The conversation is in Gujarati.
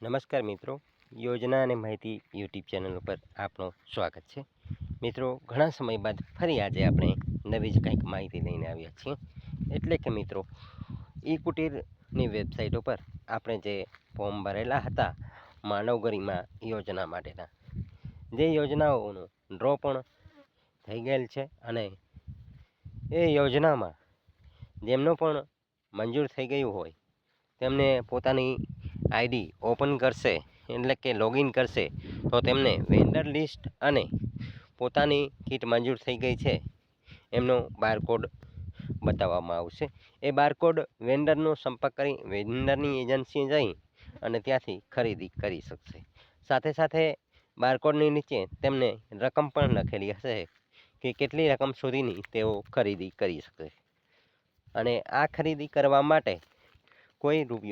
નમસ્કાર મિત્રો, યોજના અને માહિતી યુટ્યુબ ચેનલ ઉપર આપનું સ્વાગત છે. મિત્રો, ઘણા સમય બાદ ફરી આજે આપણે નવી જ કંઈક માહિતી લઈને આવ્યા છીએ. એટલે કે મિત્રો, ઈ કુટીરની વેબસાઇટ ઉપર આપણે જે ફોર્મ ભરેલા હતા માનવ ગરિમા યોજના માટેના, જે યોજનાઓનો ડ્રો પણ થઈ ગયેલ છે અને એ યોજનામાં જેમનો પણ મંજૂર થઈ ગયું હોય તેમને પોતાની આઈડી ઓપન કરશે, એટલે કે લોગિન કરશે, તો તેમને વેન્ડર લિસ્ટ અને પોતાની કીટ મંજૂર થઈ ગઈ છે એમનો બારકોડ બતાવવામાં આવશે. એ બારકોડ વેન્ડરનો સંપર્ક કરી વેન્ડરની એજન્સી જઈ અને ત્યાંથી ખરીદી કરી શકશે. સાથે સાથે બારકોડની નીચે તેમને રકમ પણ લખેલી હશે કે કેટલી રકમ સુધીની તેઓ ખરીદી કરી શકે. અને આ ખરીદી કરવા માટે કોઈ રૂપિયો